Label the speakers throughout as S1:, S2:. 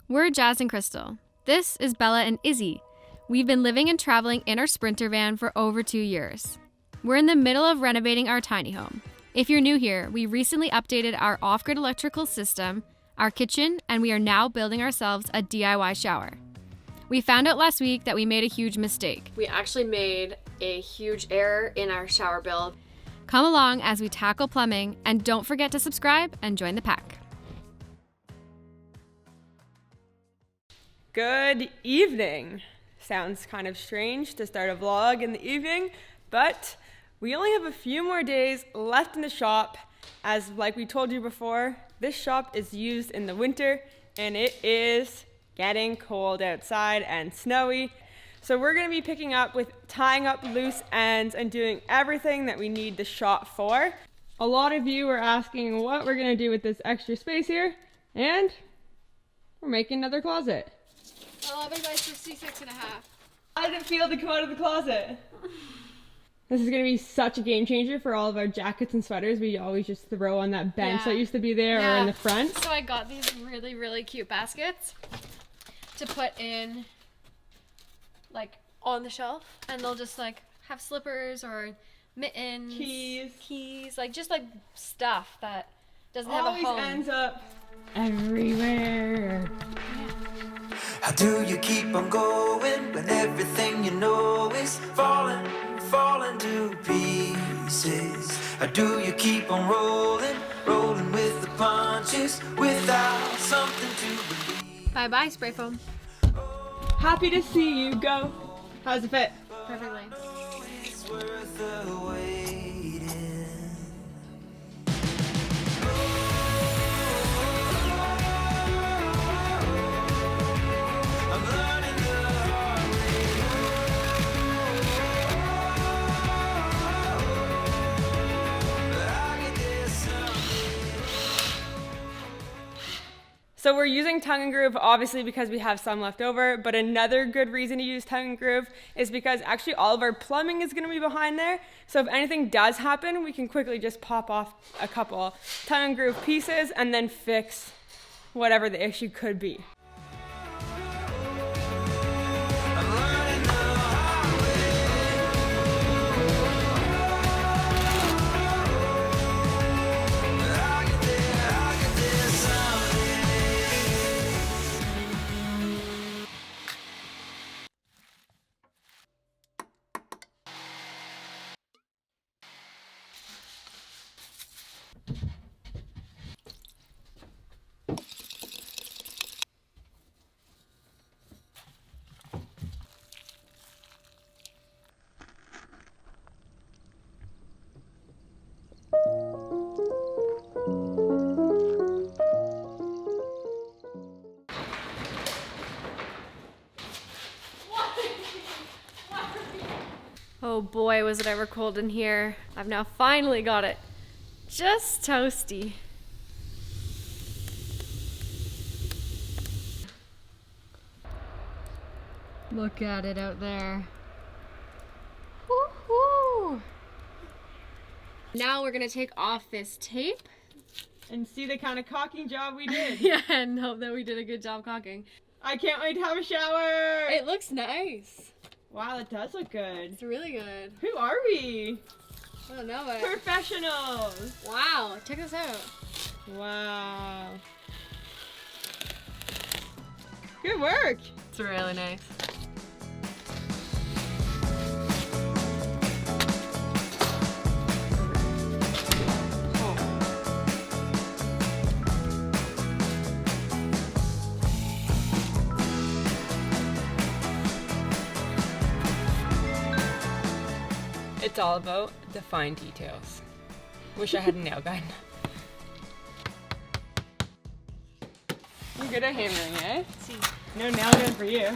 S1: We're Jazz and Crystal. This is Bella and Izzy. We've been living and traveling in our Sprinter van for over 2 years. We're in the middle of renovating our tiny home. If you're new here, we recently updated our off-grid electrical system, our kitchen, and we are now building ourselves a DIY shower. We found out last week that we made a huge mistake.
S2: We actually made a huge error in our shower build.
S1: Come along as we tackle plumbing, and don't forget to subscribe and join the pack.
S3: Good evening. Sounds kind of strange to start a vlog in the evening, but we only have a few more days left in the shop. As like we told you before, this shop is used in the winter and it is getting cold outside and snowy. So we're gonna be picking up with tying up loose ends and doing everything that we need the shop for. A lot of you are asking what we're gonna do with this extra space here, and we're making another closet.
S2: 11 by 66.5.
S3: How did it feel to come out of the closet? This is gonna be such a game changer for all of our jackets and sweaters we always just throw on that bench that used to be there or in the front.
S2: So I got these really, really cute baskets to put in like on the shelf, and they'll just like have slippers or mittens, keys, like just like stuff that doesn't have a home.
S3: Always ends up everywhere.
S4: How do you keep on going when everything you know is falling to pieces? How do you keep on rolling with the punches without something to believe?
S2: Bye-bye, spray foam.
S3: Happy to see you go. How's it fit?
S2: Perfectly.
S4: It's worth the waiting. I'm learning the hard way. But I'll get there someday.
S3: So we're using tongue and groove obviously because we have some left over, but another good reason to use tongue and groove is because actually all of our plumbing is going to be behind there. So if anything does happen, we can quickly just pop off a couple tongue and groove pieces and then fix whatever the issue could be.
S4: I'm learning the hard way. But I'll get there someday.
S2: Oh boy, was it ever cold in here. I've now finally got it just toasty. Look at it out there. Woo-hoo! Now we're gonna take off this tape.
S3: And see the kind of caulking job we did.
S2: Yeah, and hope that we did a good job caulking.
S3: I can't wait to have a shower.
S2: It looks nice.
S3: Wow, that does look good.
S2: It's really good.
S3: Who are we?
S2: I don't know, but
S3: Professionals.
S2: wow, check this out.
S3: Wow. Good work.
S2: It's really nice.
S3: It's all about the fine details. Wish I had a nail gun. You're good at hammering, eh?
S2: See.
S3: No nail gun for you.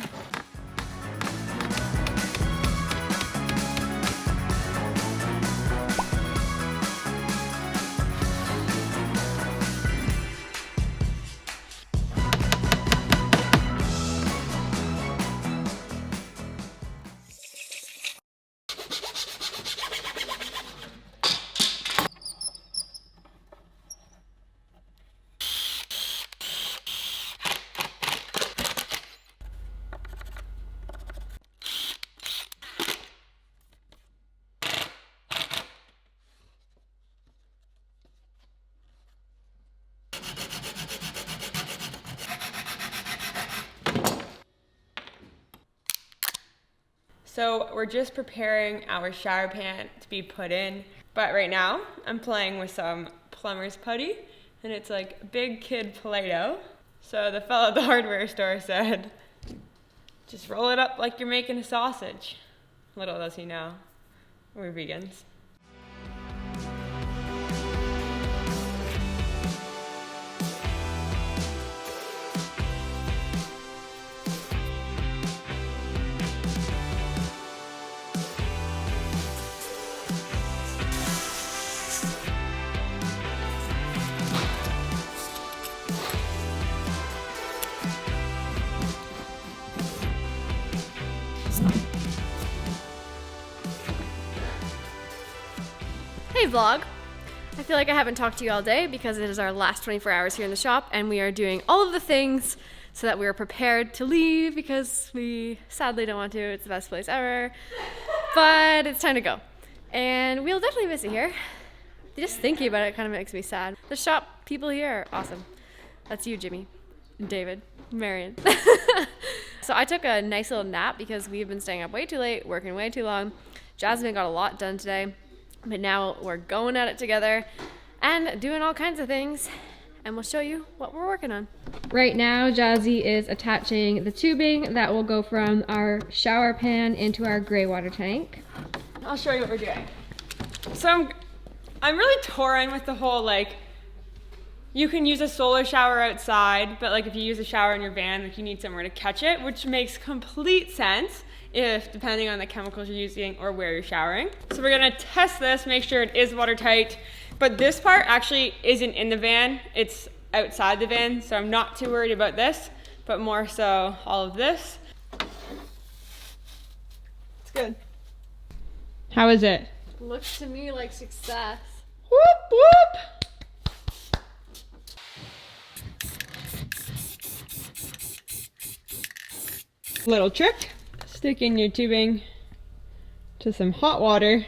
S3: So we're just preparing our shower pan to be put in. But right now, I'm playing with some plumber's putty, and it's like big kid Play-Doh. So the fellow at the hardware store said, just roll it up like you're making a sausage. Little does he know, we're vegans.
S2: Hey vlog! I feel like I haven't talked to you all day because it is our last 24 hours here in the shop and we are doing all of the things so that we are prepared to leave because we sadly don't want to. It's the best place ever, but it's time to go. And we'll definitely miss it here. Just thinking about it kind of makes me sad. The shop people here are awesome. That's you, Jimmy, David, Marion. So I took a nice little nap because we've been staying up way too late, working way too long. Jasmine got a lot done today. But now we're going at it together and doing all kinds of things, and we'll show you what we're working on.
S1: Right now, Jazzy is attaching the tubing that will go from our shower pan into our gray water tank.
S3: I'll show you what we're doing. So I'm really torn with the whole, like, you can use a solar shower outside, but like if you use a shower in your van, like you need somewhere to catch it, which makes complete sense if depending on the chemicals you're using or where you're showering. So we're gonna test this, make sure it is watertight, but this part actually isn't in the van, it's outside the van, so I'm not too worried about this, but more so all of this. It's good. How is it?
S2: Looks to me like success.
S3: Whoop, whoop. Little trick. Stick in your tubing to some hot water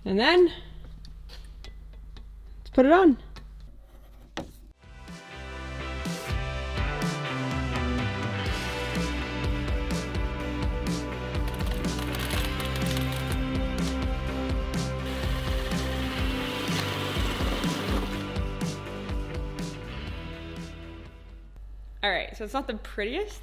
S3: and then let's put it on. All right, so it's not the prettiest,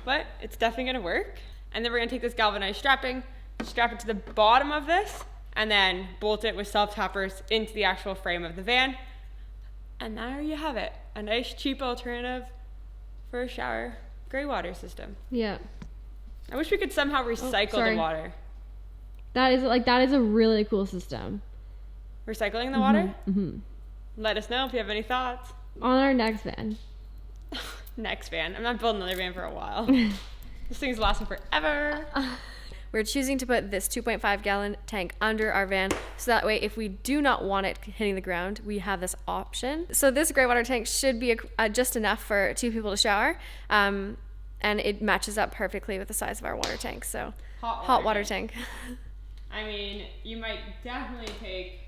S3: but it's definitely gonna work. And then we're gonna take this galvanized strapping, strap it to the bottom of this, and then bolt it with self-tappers into the actual frame of the van. And there you have it, a nice cheap alternative for a shower gray water system.
S1: Yeah.
S3: I wish we could somehow recycle the water.
S1: That is a really cool system.
S3: Recycling the water?
S1: Mm-hmm.
S3: Let us know if you have any thoughts.
S1: On our next van.
S3: Next van. I'm not building another van for a while. This thing's lasting forever.
S2: We're choosing to put this 2.5 gallon tank under our van so that way if we do not want it hitting the ground, we have this option. So this gray water tank should be just enough for 2 people to shower, and it matches up perfectly with the size of our water tank. So hot water tank.
S3: I mean, you might definitely take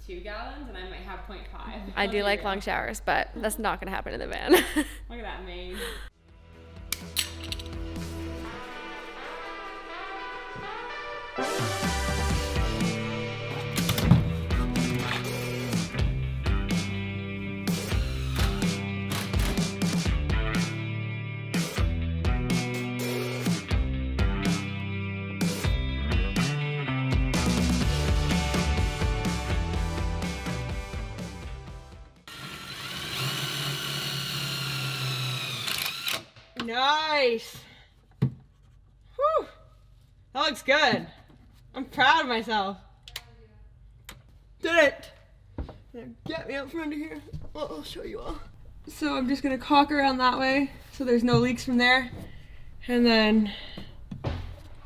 S3: 2 gallons and I might have 0.5.
S2: I do like long showers, but that's not gonna happen in the van.
S3: Look at that maid. Nice. Whew. That looks good. I'm proud of myself. Did it. Now get me out from under here. Well, I'll show you all. So I'm just gonna caulk around that way so there's no leaks from there. And then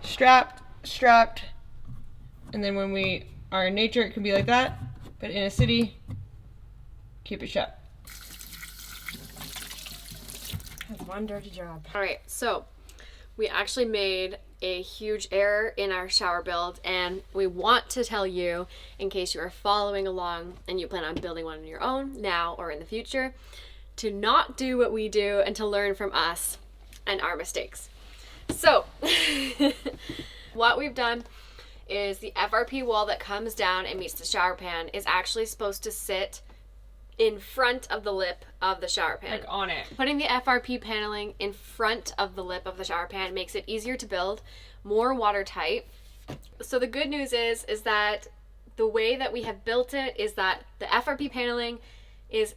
S3: strapped. And then when we are in nature, it can be like that. But in a city, keep it shut. That's one dirty job.
S2: All right, so we actually made a huge error in our shower build, and we want to tell you, in case you are following along and you plan on building one on your own now or in the future, to not do what we do and to learn from us and our mistakes. So, what we've done is the FRP wall that comes down and meets the shower pan is actually supposed to sit in front of the lip of the shower pan.
S3: Like on it.
S2: Putting the FRP paneling in front of the lip of the shower pan makes it easier to build, more watertight. So the good news is that the way that we have built it is that the FRP paneling is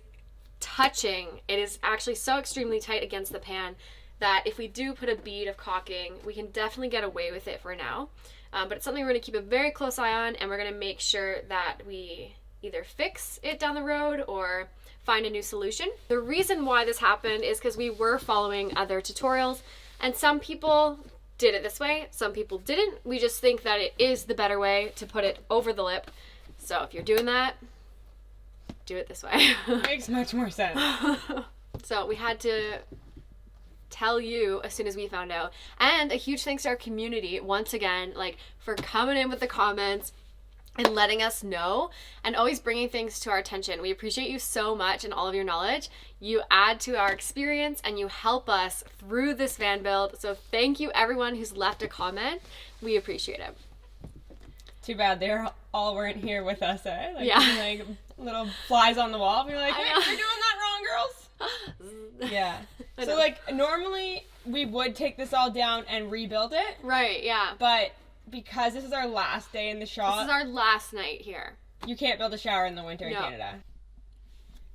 S2: touching. It is actually so extremely tight against the pan that if we do put a bead of caulking, we can definitely get away with it for now. But it's something we're going to keep a very close eye on, and we're going to make sure that we either fix it down the road or find a new solution. The reason why this happened is because we were following other tutorials, and some people did it this way, some people didn't. We just think that it is the better way to put it over the lip. So if you're doing that, do it this way.
S3: Makes much more sense.
S2: So we had to tell you as soon as we found out. And a huge thanks to our community once again, like, for coming in with the comments and letting us know and always bringing things to our attention. We appreciate you so much and all of your knowledge. You add to our experience and you help us through this van build. So thank you everyone who's left a comment. We appreciate it.
S3: Too bad they all weren't here with us, eh? Like,
S2: Yeah.
S3: like little flies on the wall. We're like, hey, you're doing that wrong, girls. Yeah. So like normally we would take this all down and rebuild it.
S2: Right, yeah.
S3: But because this is our last day in the shop,
S2: This is our last night here.
S3: you can't build a shower in the winter in
S2: No.
S3: Canada.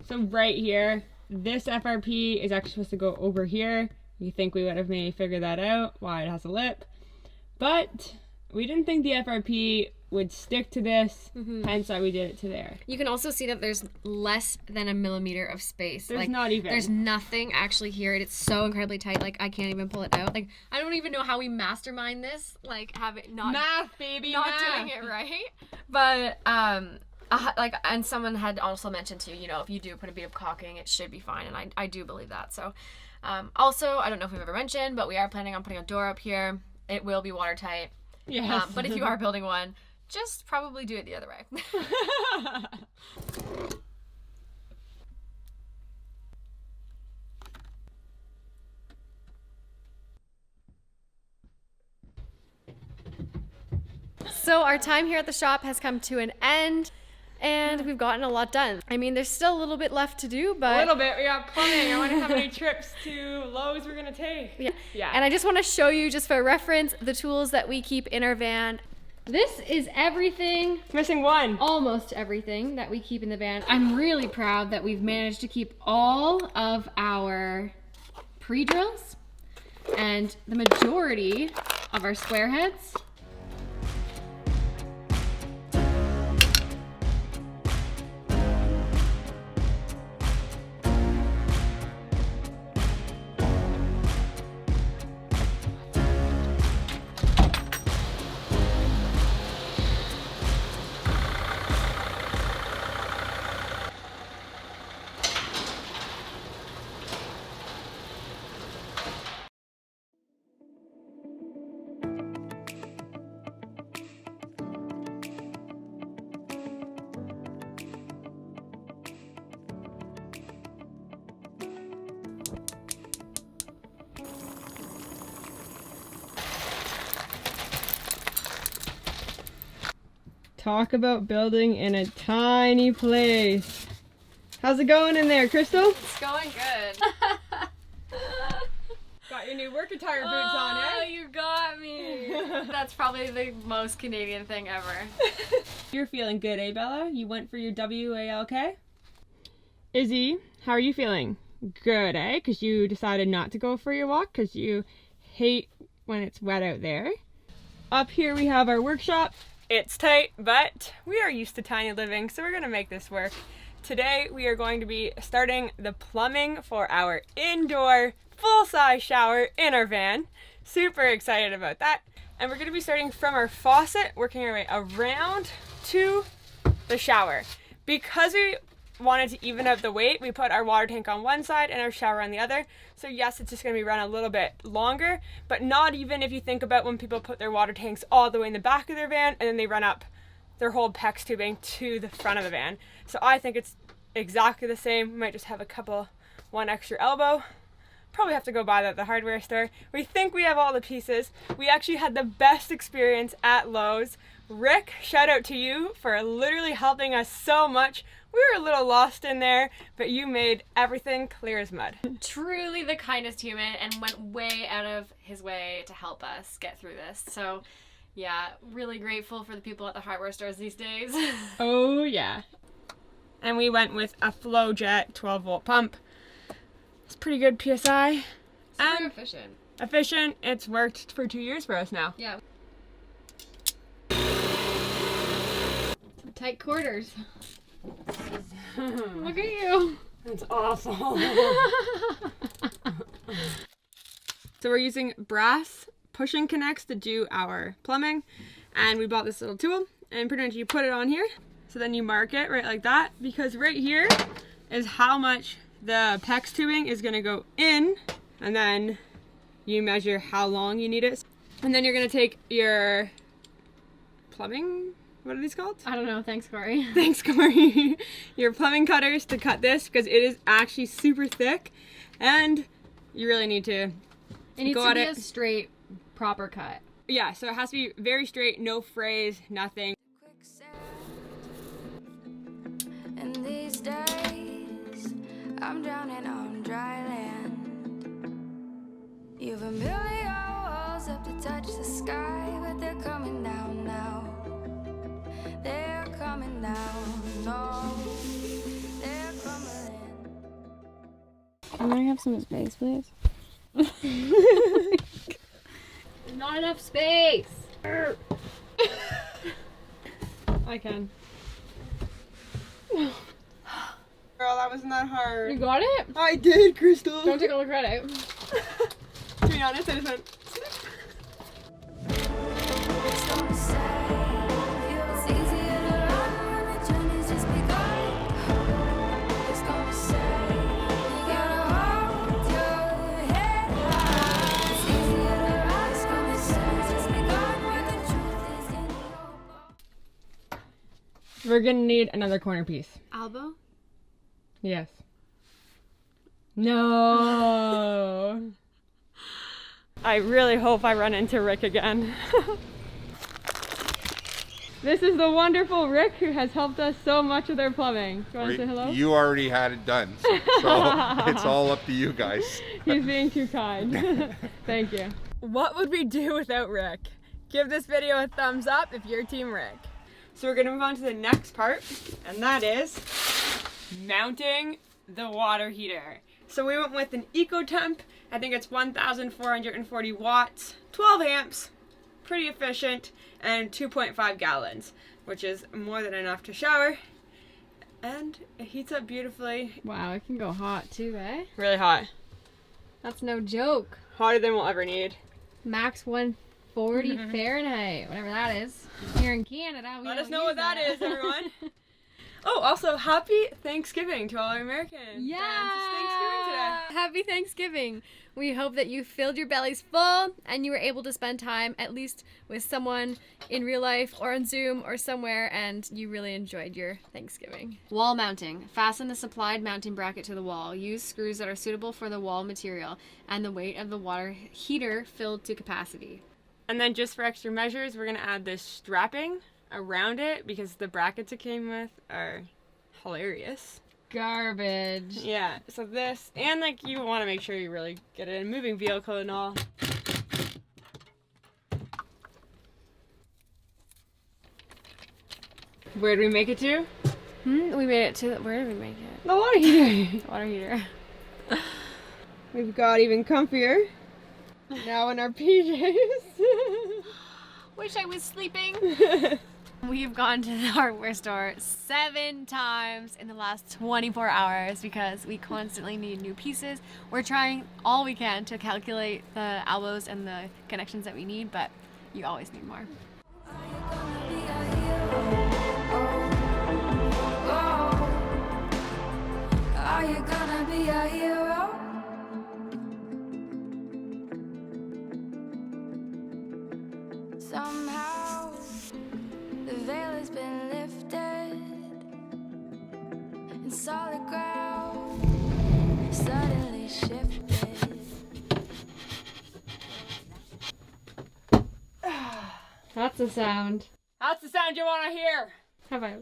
S3: So right here, this FRP is actually supposed to go over here. You think we would have maybe figured that out, why it has a lip. But we didn't think the FRP would stick to this, hence why we did it to there.
S2: You can also see that there's less than a millimeter of space.
S3: There's not even.
S2: There's nothing actually here. It's so incredibly tight. Like, I can't even pull it out. Like, I don't even know how we mastermind this. Like, have it not
S3: Math, baby,
S2: not
S3: math.
S2: doing it right. But like, and someone had also mentioned too, you know, if you do put a bead of caulking, it should be fine, and I do believe that. So, also, I don't know if we've ever mentioned, but we are planning on putting a door up here. It will be watertight.
S3: Yes.
S2: But if you are building one, just probably do it the other way. So our time here at the shop has come to an end, and we've gotten a lot done. I mean, there's still a little bit left to do, but
S3: A little bit. We got plumbing. I wonder how many trips to Lowe's we're gonna take.
S2: yeah. And I just want to show you, just for reference, the tools that we keep in our van. This is everything,
S3: Missing one.
S2: almost everything that we keep in the van. I'm really proud that we've managed to keep all of our pre-drills and the majority of our square heads.
S3: Talk about building in a tiny place. How's it going in there, Crystal?
S2: It's going good.
S3: Got your new work attire boots on,
S2: Oh,
S3: eh?
S2: you got me. That's probably the most Canadian thing ever.
S3: You're feeling good, eh, Bella? You went for your WALK? Izzy, how are you feeling? Good, eh? Because you decided not to go for your walk because you hate when it's wet out there. Up here we have our workshop. It's tight, but we are used to tiny living, so we're gonna make this work. Today we are going to be starting the plumbing for our indoor full-size shower in our van. Super excited about that. And we're gonna be starting from our faucet, working our way around to the shower. Because we wanted to even out the weight, we put our water tank on one side and our shower on the other. So yes, it's just going to be run a little bit longer, but not even if you think about when people put their water tanks all the way in the back of their van and then they run up their whole PEX tubing to the front of the van. So I think it's exactly the same. We might just have one extra elbow, probably have to go buy that at the hardware store. We think we have all the pieces. We actually had the best experience at Lowe's. Rick, shout out to you for literally helping us so much. We were a little lost in there, but you made everything clear as mud.
S2: Truly the kindest human, and went way out of his way to help us get through this. So yeah, really grateful for the people at the hardware stores these days.
S3: Oh yeah. And we went with a FlowJet 12-volt pump. It's pretty good PSI.
S2: Super efficient.
S3: Efficient. It's worked for 2 years for us now.
S2: Yeah. Tight quarters. Look at you.
S3: That's awful. So we're using brass pushing connects to do our plumbing, and we bought this little tool, and pretty much you put it on here, so then you mark it right like that, because right here is how much the PEX tubing is going to go in, and then you measure how long you need it, and then you're going to take your plumbing, what are these called?
S2: I don't know. Thanks, Corey.
S3: Thanks, Corey. Your plumbing cutters to cut this, because it is actually super thick, and you really need to
S2: It needs
S3: go
S2: to
S3: at
S2: be
S3: it.
S2: a straight, proper cut.
S3: Yeah, so it has to be very straight, no frays, nothing.
S5: And these days, I'm drowning on dry land. You've a million walls up to touch the sky, but they're coming down now. They're coming down, no, they're crumbling.
S1: Can I have some space, please?
S2: There's not enough space.
S3: I can. Girl, that wasn't that hard.
S2: You got it?
S3: I did, Crystal.
S2: Don't take all the credit.
S3: To be honest, I just went.
S5: It's gonna save you. It's easier to run when the journey's just begun. It's gonna save you. Gotta hold your head high. It's easier to run. It's gonna save it's just begun when the truth is in your bones.
S3: We're gonna need another corner piece.
S2: Elbow?
S3: Yes. No. I really hope I run into Rick again. This is the wonderful Rick who has helped us so much with our plumbing. Do you want to say hello?
S6: You already had it done, so it's all up to you guys.
S3: He's being too kind. Thank you. What would we do without Rick? Give this video a thumbs up if you're Team Rick. So we're gonna move on to the next part, and that is mounting the water heater. So we went with an EcoTemp. I think it's 1,440 watts, 12 amps, pretty efficient, and 2.5 gallons, which is more than enough to shower. And it heats up beautifully.
S2: Wow, it can go hot too, eh?
S3: Really hot.
S2: That's no joke.
S3: Hotter than we'll ever need.
S2: Max 140 Fahrenheit, whatever that is. Here in Canada, we
S3: Let
S2: don't
S3: us know
S2: use
S3: what that is, everyone. Oh, also, happy Thanksgiving to all our American fans. It's Thanksgiving today.
S2: Happy Thanksgiving. We hope that you filled your bellies full and you were able to spend time at least with someone in real life or on Zoom or somewhere, and you really enjoyed your Thanksgiving. Wall mounting. Fasten the supplied mounting bracket to the wall. Use screws that are suitable for the wall material and the weight of the water heater filled to capacity.
S3: And then just for extra measures, we're going to add this strapping around it because the brackets it came with are hilarious.
S2: Garbage.
S3: Yeah, so this, and like you want to make sure you really get it in a moving vehicle and all. Where did we make it to?
S2: We made it to, where did we make it?
S3: The water heater.
S2: The water heater.
S3: We've got even comfier now in our PJs.
S2: Wish I was sleeping. We've gone to the hardware store 7 times in the last 24 hours because we constantly need new pieces. We're trying all we can to calculate the elbows and the connections that we need, but you always need more.
S5: Are you gonna be a hero? Somehow the veil has been lifted and solid ground suddenly shifted.
S2: That's the sound.
S3: That's the sound you want to hear.
S2: Have I?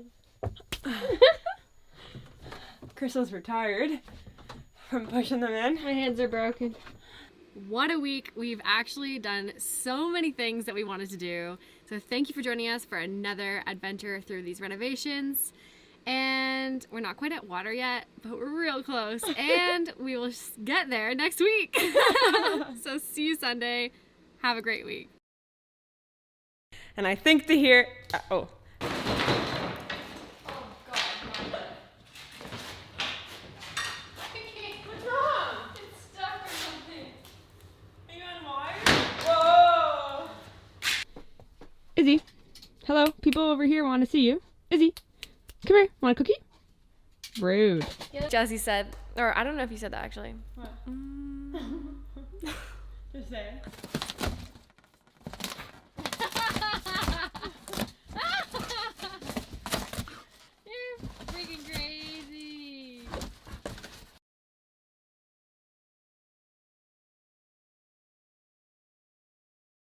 S3: Crystal's retired from pushing them in.
S2: My hands are broken.
S1: What a week. We've actually done so many things that we wanted to do. So thank you for joining us for another adventure through these renovations. And we're not quite at water yet, but we're real close. And we will get there next week. So see you Sunday. Have a great week.
S3: And I think to hear, oh. What's wrong?
S2: It's stuck or something.
S3: Are you on wire? Whoa! Izzy, hello. People over here want to see you. Izzy, come here. Want a cookie? Rude.
S2: Jesse said, or I don't know if you said that actually.
S3: What? Just say it.